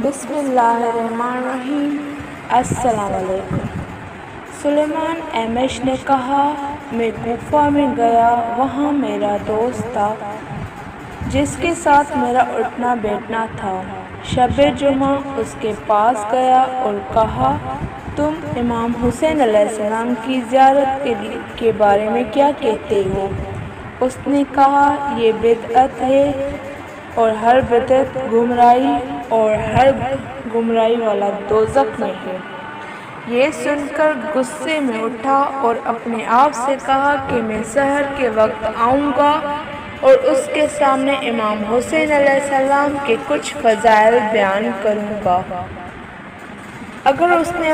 بسم اللہ الرحمن الرحیم۔ السلام علیکم۔ سلیمان ایمش نے کہا، میں کوفہ میں گیا، وہاں میرا دوست تھا جس کے ساتھ میرا اٹھنا بیٹھنا تھا۔ شب جمعہ اس کے پاس گیا اور کہا، تم امام حسین علیہ السلام کی زیارت کے بارے میں کیا کہتے ہو؟ اس نے کہا، یہ بدعت ہے اور ہر بدعت گمراہی اور ہر گمراہی والا دوزخ میں ہے۔ یہ سن کر غصے میں اٹھا اور اپنے آپ سے کہا کہ میں سحر کے وقت آؤں گا اور اس کے سامنے امام حسین علیہ السلام کے کچھ فضائل بیان کروں گا۔ اگر اس نے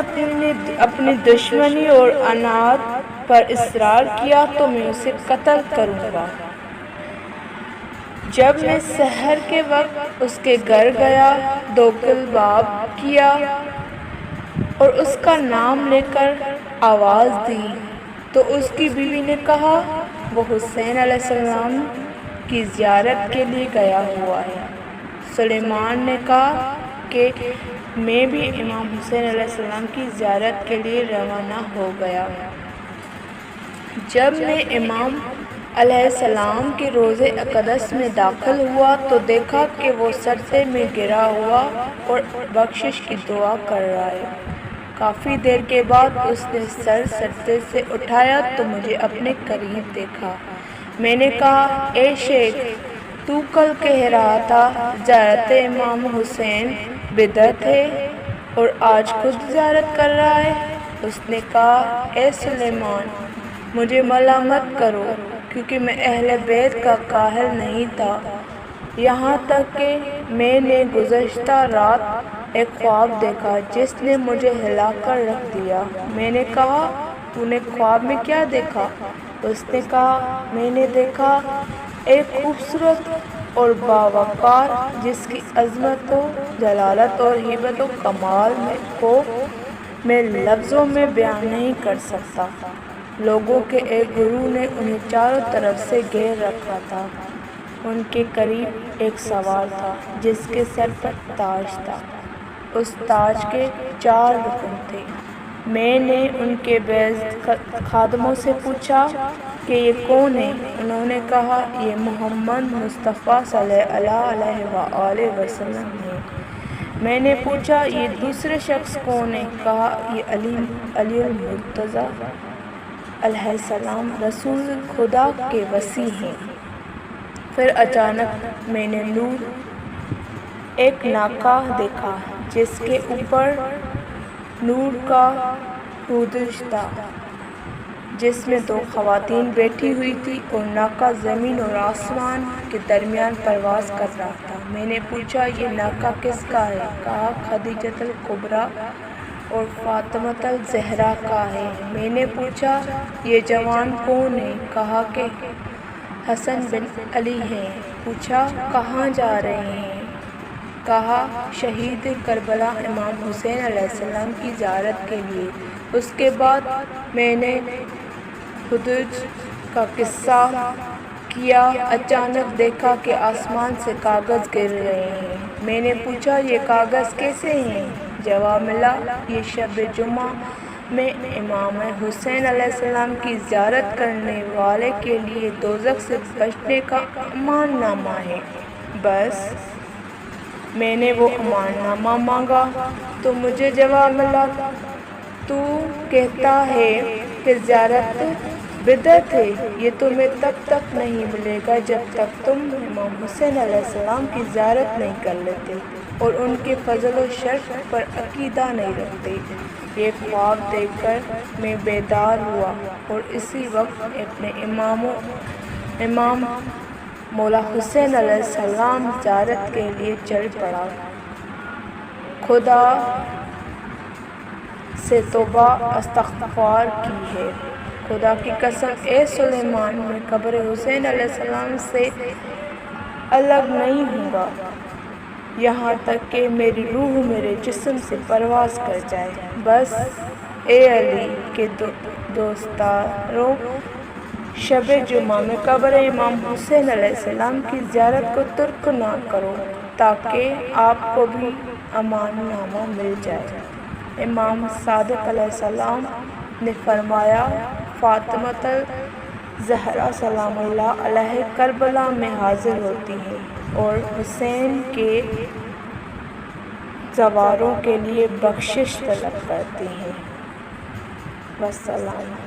اپنی دشمنی اور عناد پر اصرار کیا تو میں اسے قتل کروں گا۔ جب میں سحر کے وقت اس کے گھر گیا، دوکل باب کیا اور اس کا نام لے کر آواز دی تو اس کی بیوی نے کہا، وہ حسین علیہ السلام کی زیارت کے لیے گیا ہوا ہے۔ سلیمان نے کہا کہ میں بھی امام حسین علیہ السلام کی زیارت کے لیے روانہ ہو گیا۔ جب میں امام علیہ السلام کے روضہ اقدس میں داخل ہوا تو دیکھا کہ وہ سجدے میں گرا ہوا اور بخشش کی دعا کر رہا ہے۔ کافی دیر کے بعد اس نے سر سجدے سے اٹھایا تو مجھے اپنے قریب دیکھا۔ میں نے کہا، اے شیخ، تو کل کہہ رہا تھا زیارت امام حسین بدعت ہے اور آج خود زیارت کر رہا ہے۔ اس نے کہا، اے سلیمان، مجھے ملامت کرو کیونکہ میں اہل بیت کا کاہل نہیں تھا، یہاں تک کہ میں نے گزشتہ رات ایک خواب دیکھا جس نے مجھے ہلا کر رکھ دیا۔ میں نے کہا، تو نے خواب میں کیا دیکھا؟ اس نے کہا، میں نے دیکھا ایک خوبصورت اور باوقار جس کی عظمت و جلالت اور ہیبت و کمال کو میں لفظوں میں بیان نہیں کر سکتا۔ لوگوں کے ایک گروہ نے انہیں چاروں طرف سے گھیر رکھا تھا۔ ان کے قریب ایک سوار تھا جس کے سر پر تاج تھا۔ اس تاج کے 4 رکن تھے۔ میں نے ان کے بعض خادموں سے پوچھا کہ یہ کون ہے؟ انہوں نے کہا، یہ محمد مصطفیٰ صلی اللہ علیہ وآلہ وسلم ہے۔ میں نے پوچھا، یہ دوسرے شخص کون ہے؟ کہا، یہ علی المرتضیٰ علیہ السلام رسول خدا کے وصی ہیں۔ پھر اچانک میں نے ایک ناکہ دیکھا جس کے اوپر نور کا ہودج تھا، جس میں 2 خواتین بیٹھی ہوئی تھیں اور ناکہ زمین اور آسمان کے درمیان پرواز کر رہا تھا۔ میں نے پوچھا، یہ ناکہ کس کا ہے؟ کہا، خدیجہ الکبریٰ اور فاطمۃ الزہرا کا ہے۔ میں نے پوچھا، یہ جوان کون ہے؟ کہا کہ حسن بن علی ہیں۔ پوچھا، کہاں جا رہے ہیں؟ کہا، شہید کربلا امام حسین علیہ السلام کی زیارت کے لیے۔ اس کے بعد میں نے ہودج کا قصہ کیا۔ اچانک دیکھا کہ آسمان سے کاغذ گر رہے ہیں۔ میں نے پوچھا، یہ کاغذ کیسے ہیں؟ جواب ملا، یہ شب جمعہ میں امام حسین علیہ السلام کی زیارت کرنے والے کے لیے دوزخ سے بچنے کا امان نامہ ہے۔ بس میں نے وہ امان نامہ مانگا تو مجھے جواب ملا، تو کہتا ہے کہ زیارت بدعت ہے، یہ تمہیں تب تک نہیں ملے گا جب تک تم امام حسین علیہ السلام کی زیارت نہیں کر لیتے اور ان کے فضل و شرف پر عقیدہ نہیں رکھتے۔ یہ خواب دیکھ کر میں بیدار ہوا اور اسی وقت اپنے امام مولا حسین علیہ السلام زیارت کے لیے چل پڑا۔ خدا سے توبہ استغفار کی ہے۔ خدا کی قسم، اے سلیمان، میں قبر حسین علیہ السلام سے الگ نہیں ہوں گا یہاں تک کہ میری روح میرے جسم سے پرواز کر جائے۔ بس اے علی کے دوستارو، شب جمعہ میں قبر امام حسین علیہ السلام کی زیارت کو ترک نہ کرو تاکہ آپ کو بھی امان نامہ مل جائے۔ امام صادق علیہ السلام نے فرمایا، فاطمہ الزہرا سلام اللہ علیہ کربلا میں حاضر ہوتی ہیں اور حسین کے زواروں کے لیے بخشش طلب کرتی ہیں۔ والسلام۔